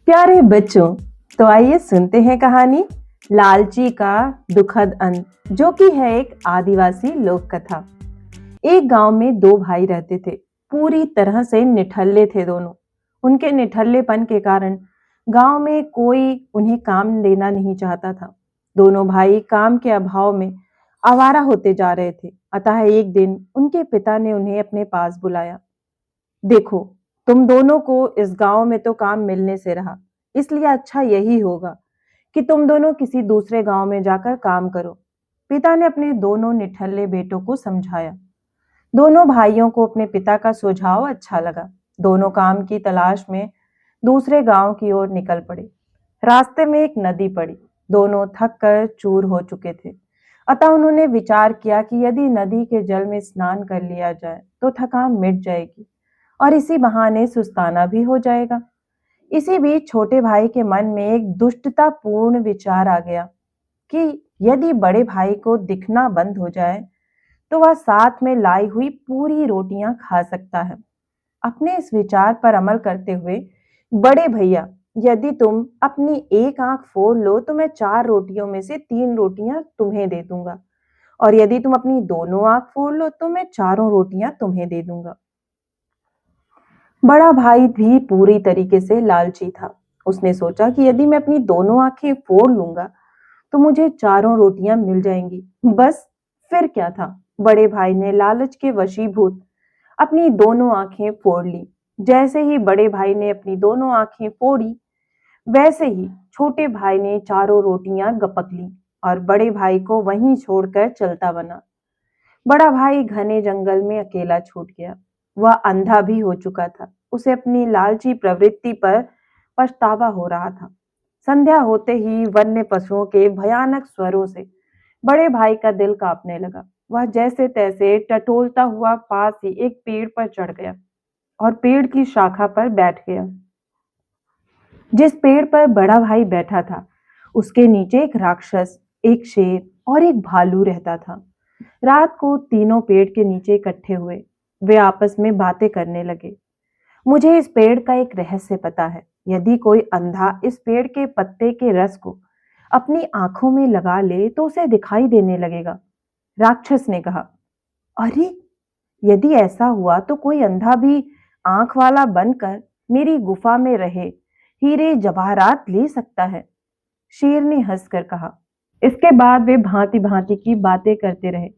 प्यारे बच्चों, तो आइए सुनते हैं कहानी लालची का दुखद अंत, जो कि है एक आदिवासी लोक कथा। एक गांव में दो भाई रहते थे। पूरी तरह से निठल्ले थे दोनों। उनके निठल्लेपन के कारण गांव में कोई उन्हें काम देना नहीं चाहता था। दोनों भाई काम के अभाव में आवारा होते जा रहे थे। अतः एक दिन उनके पिता ने उन्हें अपने पास बुलाया। देखो, तुम दोनों को इस गांव में तो काम मिलने से रहा, इसलिए अच्छा यही होगा कि तुम दोनों किसी दूसरे गांव में जाकर काम करो। पिता ने अपने दोनों निठल्ले बेटों को समझाया। दोनों भाइयों को अपने पिता का सुझाव अच्छा लगा। दोनों काम की तलाश में दूसरे गांव की ओर निकल पड़े। रास्ते में एक नदी पड़ी। दोनों थक कर चूर हो चुके थे। अतः उन्होंने विचार किया कि यदि नदी के जल में स्नान कर लिया जाए तो थकान मिट जाएगी और इसी बहाने सुस्ताना भी हो जाएगा। इसी बीच छोटे भाई के मन में एक दुष्टता पूर्ण विचार आ गया कि यदि बड़े भाई को दिखना बंद हो जाए तो वह साथ में लाई हुई पूरी रोटियां खा सकता है। अपने इस विचार पर अमल करते हुए, बड़े भैया, यदि तुम अपनी एक आंख फोड़ लो तो मैं 4 रोटियों में से 3 रोटियां तुम्हें दे दूंगा, और यदि तुम अपनी दोनों आंख फोड़ लो तो मैं चारों रोटियां तुम्हें दे दूंगा। बड़ा भाई भी पूरी तरीके से लालची था। उसने सोचा कि यदि मैं अपनी दोनों आंखें फोड़ लूंगा तो मुझे चारों रोटियां मिल जाएंगी। बस, फिर क्या था। बड़े भाई ने लालच के वशीभूत अपनी दोनों आंखें फोड़ ली। जैसे ही बड़े भाई ने अपनी दोनों आंखें फोड़ी, वैसे ही छोटे भाई ने चारों रोटियां गपक ली और बड़े भाई को वहीं छोड़कर चलता बना। बड़ा भाई घने जंगल में अकेला छूट गया। वह अंधा भी हो चुका था। उसे अपनी लालची प्रवृत्ति पर पछतावा हो रहा था। संध्या होते ही वन्य पशुओं के भयानक स्वरों से बड़े भाई का दिल कांपने लगा। वह जैसे तैसे टटोलता हुआ पास ही एक पेड़ पर चढ़ गया और पेड़ की शाखा पर बैठ गया। जिस पेड़ पर बड़ा भाई बैठा था, उसके नीचे एक राक्षस, एक शेर और एक भालू रहता था। रात को तीनों पेड़ के नीचे इकट्ठे हुए। वे आपस में बातें करने लगे। मुझे इस पेड़ का एक रहस्य पता है। यदि कोई अंधा इस पेड़ के पत्ते के रस को अपनी आंखों में लगा ले तो उसे दिखाई देने लगेगा। राक्षस ने कहा, अरे, यदि ऐसा हुआ तो कोई अंधा भी आंख वाला बनकर मेरी गुफा में रहे हीरे जवाहरात ले सकता है। शेर ने हंसकर कहा। इसके बाद वे भांति भांति की बातें करते रहे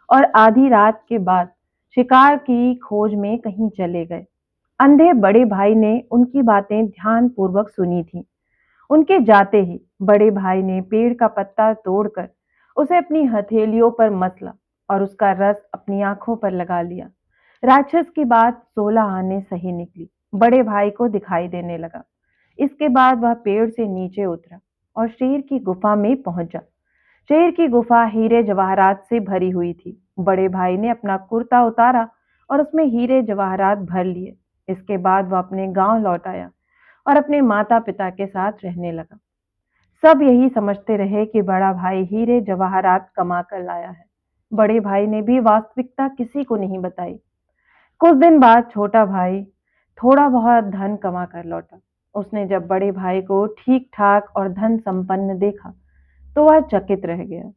और आधी रात के बाद शिकार की खोज में कहीं चले गए। अंधे बड़े भाई ने उनकी बातें ध्यानपूर्वक सुनी थी। उनके जाते ही बड़े भाई ने पेड़ का पत्ता तोड़कर उसे अपनी हथेलियों पर मसला और उसका रस अपनी आंखों पर लगा लिया। राक्षस की बात 16 आने सही निकली। बड़े भाई को दिखाई देने लगा। इसके बाद वह पेड़ से नीचे उतरा और शेर की गुफा में पहुंचा। शेर की गुफा हीरे जवाहरात से भरी हुई थी। बड़े भाई ने अपना कुर्ता उतारा और उसमें हीरे जवाहरात भर लिए। इसके बाद वह अपने गांव लौट आया और अपने माता पिता के साथ रहने लगा। सब यही समझते रहे कि बड़ा भाई हीरे जवाहरात कमा कर लाया है। बड़े भाई ने भी वास्तविकता किसी को नहीं बताई। कुछ दिन बाद छोटा भाई थोड़ा बहुत धन कमा कर लौटा। उसने जब बड़े भाई को ठीक ठाक और धन संपन्न देखा तो वह चकित रह गया।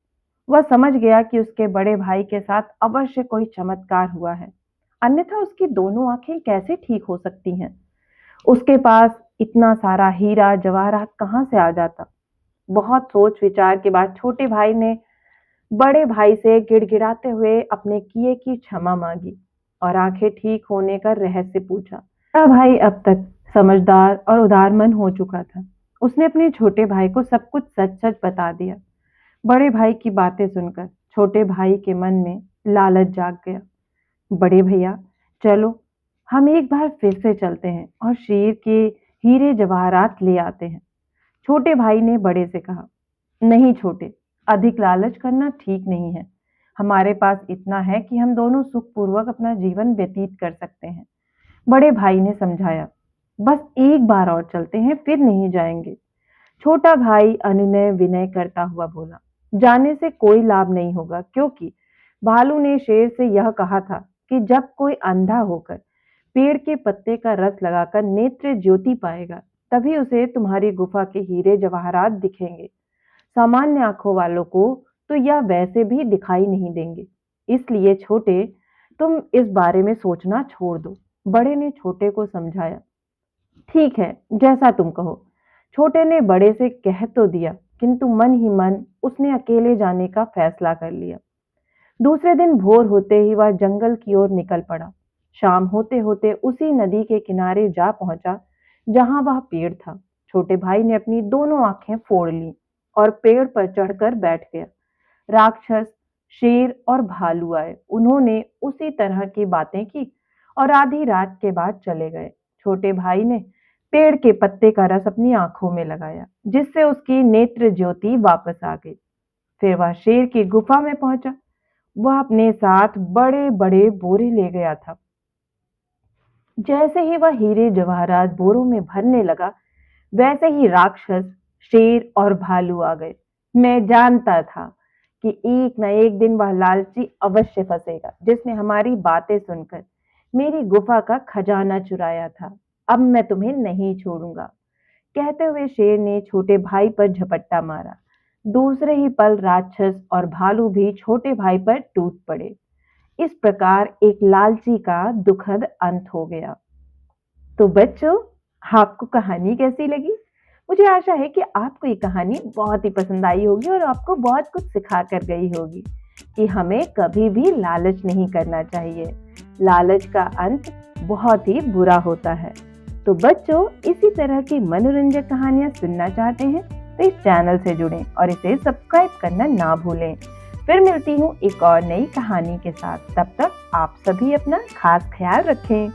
वह समझ गया कि उसके बड़े भाई के साथ अवश्य कोई चमत्कार हुआ है, अन्यथा उसकी दोनों आंखें कैसे ठीक हो सकती हैं। उसके पास इतना सारा हीरा जवाहरात कहां से आ जाता। बहुत सोच विचार के बाद छोटे भाई ने बड़े भाई से गिड़गिड़ाते हुए अपने किए की क्षमा मांगी और आंखें ठीक होने का रहस्य पूछा। बड़ा भाई अब तक समझदार और उदारमन हो चुका था। उसने अपने छोटे भाई को सब कुछ सच सच बता दिया। बड़े भाई की बातें सुनकर छोटे भाई के मन में लालच जाग गया। बड़े भैया, चलो हम एक बार फिर से चलते हैं और शेर के हीरे जवाहरात ले आते हैं। छोटे भाई ने बड़े से कहा, नहीं छोटे, अधिक लालच करना ठीक नहीं है। हमारे पास इतना है कि हम दोनों सुखपूर्वक अपना जीवन व्यतीत कर सकते हैं। बड़े भाई ने समझाया, बस एक बार और चलते हैं, फिर नहीं जाएंगे। छोटा भाई अनुनय विनय करता हुआ बोला, जाने से कोई लाभ नहीं होगा, क्योंकि भालू ने शेर से यह कहा था कि जब कोई अंधा होकर पेड़ के पत्ते का रस लगाकर नेत्र ज्योति पाएगा तभी उसे तुम्हारी गुफा के हीरे जवाहरात दिखेंगे। सामान्य आंखों वालों को तो यह वैसे भी दिखाई नहीं देंगे। इसलिए छोटे, तुम इस बारे में सोचना छोड़ दो। बड़े ने छोटे को समझाया। ठीक है, जैसा तुम कहो। छोटे ने बड़े से कह तो दिया, किंतु मन ही मन उसने अकेले जाने का फैसला कर लिया। दूसरे दिन भोर होते ही वह जंगल की ओर निकल पड़ा। शाम होते होते उसी नदी के किनारे जा पहुंचा जहां वह पेड़ था। छोटे भाई ने अपनी दोनों आंखें फोड़ लीं और पेड़ पर चढ़कर बैठ गया। राक्षस, शेर और भालू आए। उन्होंने उसी तरह की बातें की और आधी रात के बाद चले गए। छोटे भाई ने पेड़ के पत्ते का रस अपनी आंखों में लगाया, जिससे उसकी नेत्र ज्योति वापस आ गई। फिर वह शेर की गुफा में पहुंचा। वह अपने साथ बड़े बड़े बोरे ले गया था। जैसे ही वह हीरे जवाहरात बोरों में भरने लगा, वैसे ही राक्षस, शेर और भालू आ गए। मैं जानता था कि एक न एक दिन वह लालची अवश्य फंसेगा, जिसने हमारी बातें सुनकर मेरी गुफा का खजाना चुराया था। अब मैं तुम्हें नहीं छोड़ूंगा। कहते हुए शेर ने छोटे भाई पर झपट्टा मारा। दूसरे ही पल राक्षस और भालू भी छोटे भाई पर टूट पड़े। इस प्रकार एक लालची का दुखद अंत हो गया। तो बच्चों, आपको कहानी कैसी लगी? मुझे आशा है कि आपको ये कहानी बहुत ही पसंद आई होगी और आपको बहुत कुछ सिखा कर गई होगी कि हमें कभी भी लालच नहीं करना चाहिए। लालच का अंत बहुत ही बुरा होता है। तो बच्चों, इसी तरह की मनोरंजक कहानियां सुनना चाहते हैं तो इस चैनल से जुड़ें और इसे सब्सक्राइब करना ना भूलें। फिर मिलती हूँ एक और नई कहानी के साथ। तब तक आप सभी अपना खास ख्याल रखें।